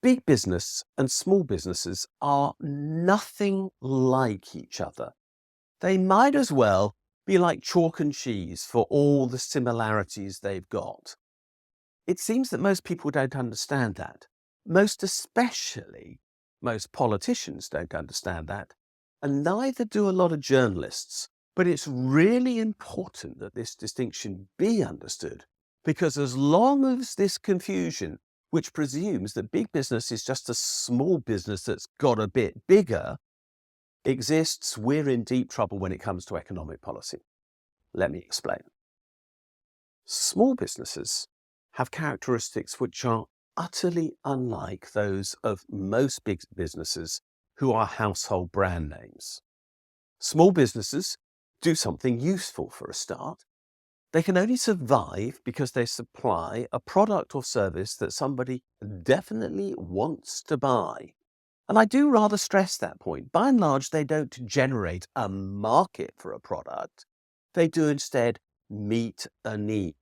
Big business and small businesses are nothing like each other. They might as well be like chalk and cheese for all the similarities they've got. It seems that most people don't understand that. Most especially, most politicians don't understand that. And neither do a lot of journalists. But it's really important that this distinction be understood, because as long as this confusion, which presumes that big business is just a small business that's got a bit bigger, exists, we're in deep trouble when it comes to economic policy. Let me explain. Small businesses have characteristics which are utterly unlike those of most big businesses who are household brand names. Small businesses do something useful for a start. They can only survive because they supply a product or service that somebody definitely wants to buy. And I do rather stress that point. By and large, they don't generate a market for a product. They do instead meet a need.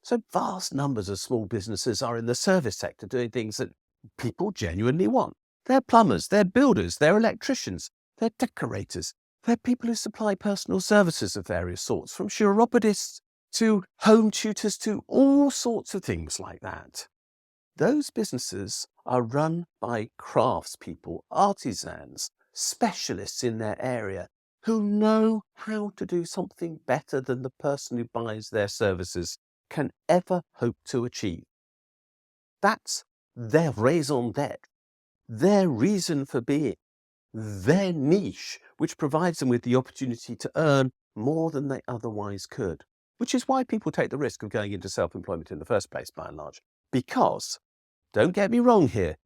So vast numbers of small businesses are in the service sector doing things that people genuinely want. They're plumbers, they're builders, they're electricians, they're decorators, they're people who supply personal services of various sorts, from chiropodists to home tutors to all sorts of things like that. Those businesses are run by craftspeople, artisans, specialists in their area who know how to do something better than the person who buys their services can ever hope to achieve. That's their raison d'être, their reason for being, their niche, which provides them with the opportunity to earn more than they otherwise could, which is why people take the risk of going into self-employment in the first place, by and large. Because, don't get me wrong here,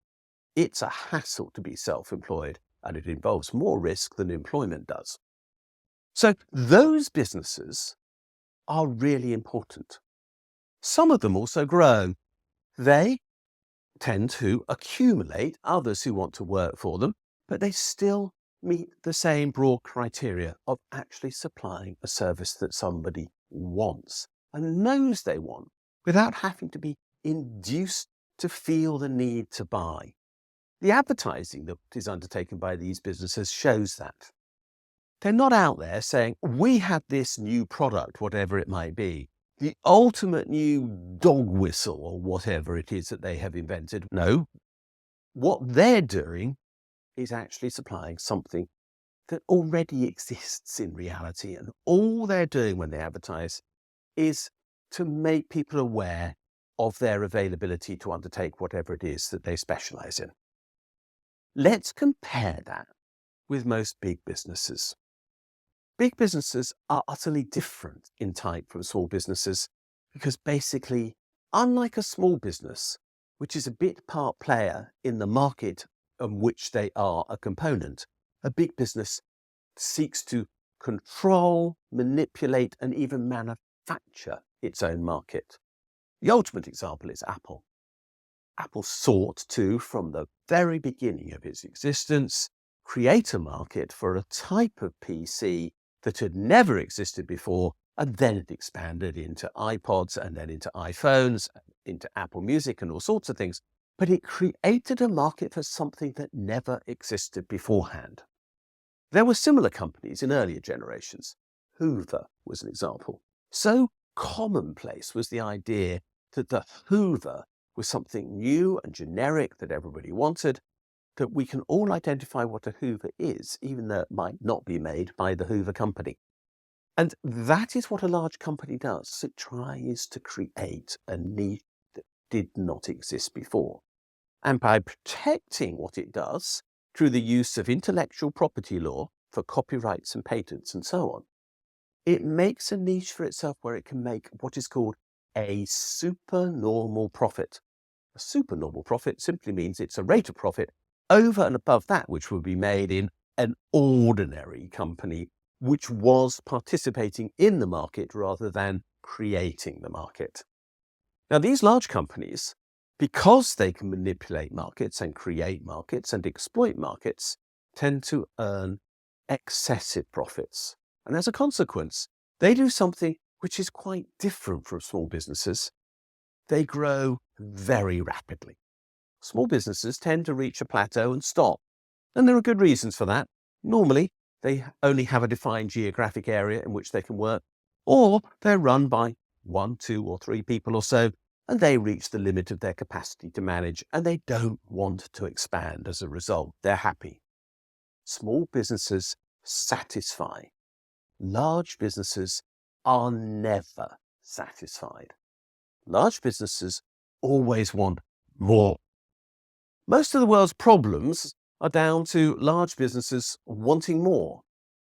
it's a hassle to be self-employed, and it involves more risk than employment does. So those businesses are really important. Some of them also grow. They tend to accumulate others who want to work for them, but they still meet the same broad criteria of actually supplying a service that somebody wants and knows they want without having to be induced to feel the need to buy. The advertising that is undertaken by these businesses shows that. They're not out there saying, we have this new product, whatever it might be, the ultimate new dog whistle or whatever it is that they have invented. No, what they're doing is actually supplying something that already exists in reality. And all they're doing when they advertise is to make people aware of their availability to undertake whatever it is that they specialize in. Let's compare that with most big businesses. Big businesses are utterly different in type from small businesses because basically, unlike a small business, which is a bit part player in the market on which they are a component, a big business seeks to control, manipulate, and even manufacture its own market. The ultimate example is Apple. Apple sought to, from the very beginning of its existence, create a market for a type of PC that had never existed before, and then it expanded into iPods and then into iPhones, into Apple Music and all sorts of things. But it created a market for something that never existed beforehand. There were similar companies in earlier generations. Hoover was an example. So commonplace was the idea that the Hoover was something new and generic that everybody wanted, that we can all identify what a Hoover is, even though it might not be made by the Hoover company. And that is what a large company does. It tries to create a niche that did not exist before. And by protecting what it does through the use of intellectual property law for copyrights and patents and so on, it makes a niche for itself where it can make what is called a supernormal profit. A supernormal profit simply means it's a rate of profit over and above that which would be made in an ordinary company which was participating in the market rather than creating the market. Now, these large companies, because they can manipulate markets and create markets and exploit markets, tend to earn excessive profits. And as a consequence, they do something which is quite different from small businesses. They grow very rapidly. Small businesses tend to reach a plateau and stop. And there are good reasons for that. Normally, they only have a defined geographic area in which they can work, or they're run by 1, 2, or 3 people or so, and they reach the limit of their capacity to manage, and they don't want to expand as a result. They're happy. Small businesses satisfy. Large businesses are never satisfied. Large businesses always want more. Most of the world's problems are down to large businesses wanting more.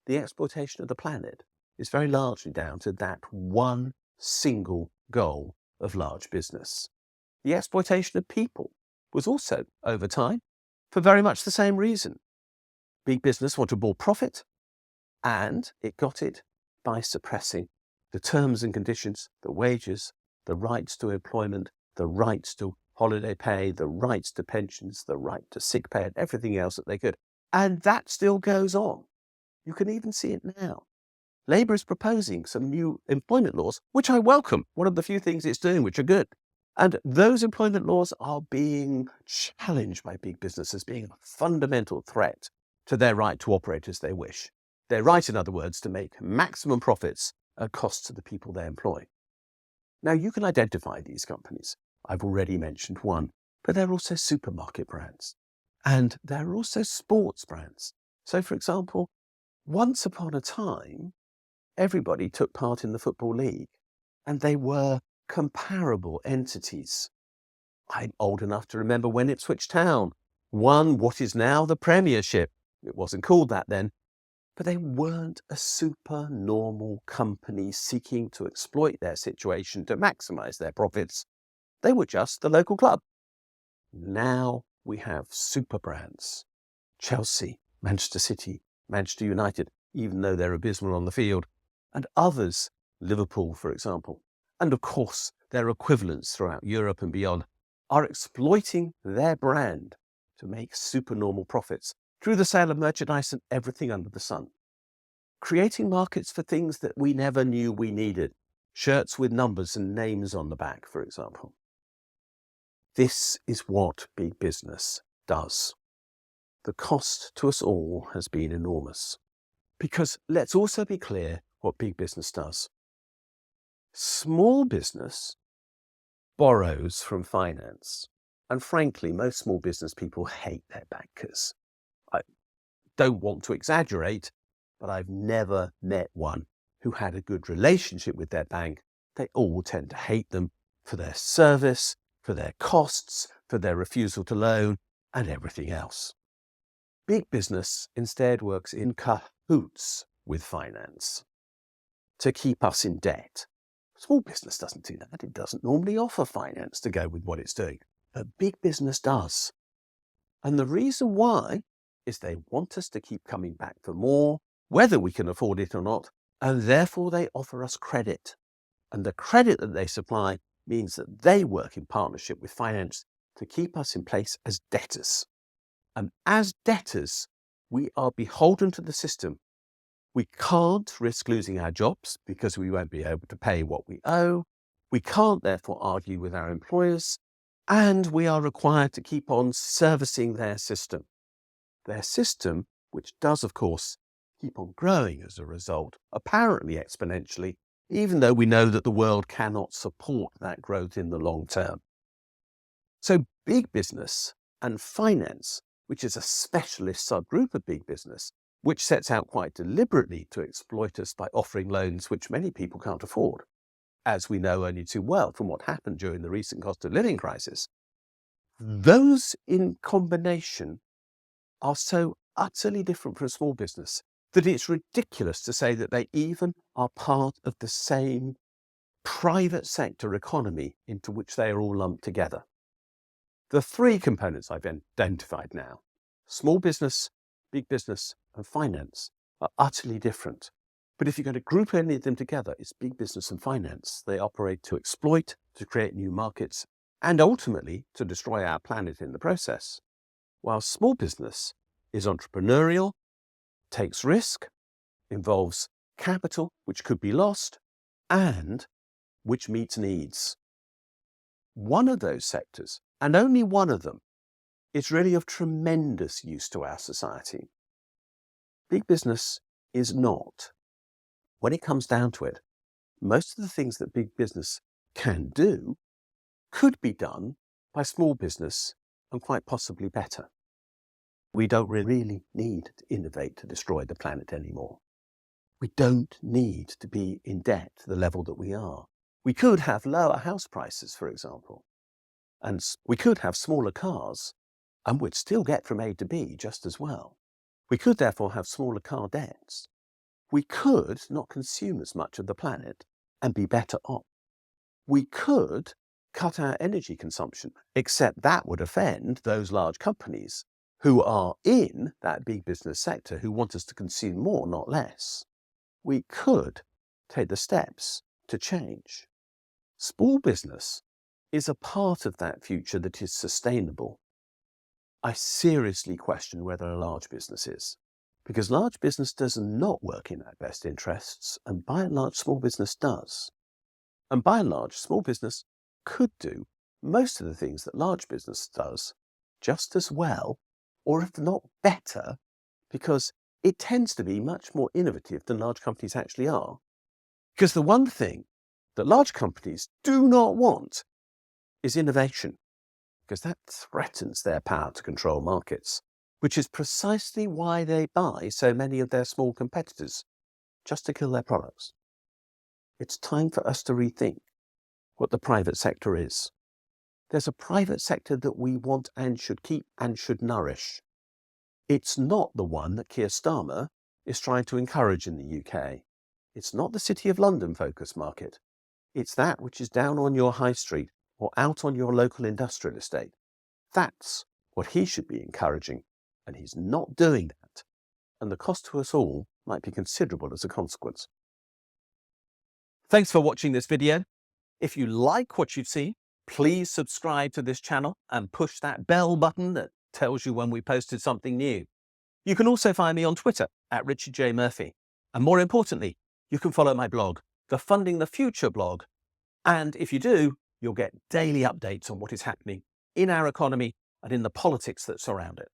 The exploitation of the planet is very largely down to that one single goal of large business. The exploitation of people was also, over time, for very much the same reason. Big business wanted more profit, and it got it by suppressing the terms and conditions, the wages, the rights to employment, the rights to holiday pay, the rights to pensions, the right to sick pay, and everything else that they could. And that still goes on. You can even see it now. Labour is proposing some new employment laws, which I welcome. One of the few things it's doing which are good. And those employment laws are being challenged by big business as being a fundamental threat to their right to operate as they wish. Their right, in other words, to make maximum profits at cost to the people they employ. Now, you can identify these companies. I've already mentioned one, but they're also supermarket brands. And they're also sports brands. So, for example, once upon a time, everybody took part in the Football League, and they were comparable entities. I'm old enough to remember when Ipswich Town won what is now the Premiership. It wasn't called that then, but they weren't a supernormal company seeking to exploit their situation to maximize their profits. They were just the local club. Now we have super brands. Chelsea, Manchester City, Manchester United, even though they're abysmal on the field, and others, Liverpool, for example, and of course their equivalents throughout Europe and beyond, are exploiting their brand to make supernormal profits through the sale of merchandise and everything under the sun. Creating markets for things that we never knew we needed. Shirts with numbers and names on the back, for example. This is what big business does. The cost to us all has been enormous. Because let's also be clear what big business does. Small business borrows from finance. And frankly, most small business people hate their bankers. I don't want to exaggerate, but I've never met one who had a good relationship with their bank. They all tend to hate them for their service, for their costs, for their refusal to loan, and everything else. Big business instead works in cahoots with finance to keep us in debt. Small business doesn't do that. It doesn't normally offer finance to go with what it's doing, but big business does. And the reason why is they want us to keep coming back for more, whether we can afford it or not, and therefore they offer us credit. And the credit that they supply means that they work in partnership with finance to keep us in place as debtors. And as debtors, we are beholden to the system. We can't risk losing our jobs because we won't be able to pay what we owe. We can't therefore argue with our employers, and we are required to keep on servicing their system. Their system, which does, of course, keep on growing as a result, apparently exponentially, even though we know that the world cannot support that growth in the long term. So big business and finance, which is a specialist subgroup of big business, which sets out quite deliberately to exploit us by offering loans which many people can't afford, as we know only too well from what happened during the recent cost of living crisis. Those in combination are so utterly different from small business that it's ridiculous to say that they even are part of the same private sector economy into which they are all lumped together. The three components I've identified now, small business, big business, and finance, are utterly different. But if you're going to group any of them together, it's big business and finance. They operate to exploit, to create new markets, and ultimately to destroy our planet in the process. While small business is entrepreneurial, takes risk, involves capital which could be lost, and which meets needs. One of those sectors, and only one of them, It's really of tremendous use to our society. Big business is not. When it comes down to it, most of the things that big business can do could be done by small business, and quite possibly better. We don't really need to innovate to destroy the planet anymore. We don't need to be in debt to the level that we are. We could have lower house prices, for example, and we could have smaller cars, and we'd still get from A to B just as well. We could therefore have smaller car debts. We could not consume as much of the planet and be better off. We could cut our energy consumption, except that would offend those large companies who are in that big business sector who want us to consume more, not less. We could take the steps to change. Small business is a part of that future that is sustainable. I seriously question whether a large business is, because large business does not work in our best interests, and by and large, small business does. And by and large, small business could do most of the things that large business does just as well, or if not better, because it tends to be much more innovative than large companies actually are. Because the one thing that large companies do not want is innovation, because that threatens their power to control markets, which is precisely why they buy so many of their small competitors, just to kill their products. It's time for us to rethink what the private sector is. There's a private sector that we want and should keep and should nourish. It's not the one that Keir Starmer is trying to encourage in the UK. It's not the City of London focus market. It's that which is down on your high street or out on your local industrial estate. That's what he should be encouraging, and he's not doing that. And the cost to us all might be considerable as a consequence. Thanks for watching this video. If you like what you've seen, please subscribe to this channel and push that bell button that tells you when we posted something new. You can also find me on Twitter at Richard J. Murphy. And more importantly, you can follow my blog, the Funding the Future blog. And if you do, you'll get daily updates on what is happening in our economy and in the politics that surround it.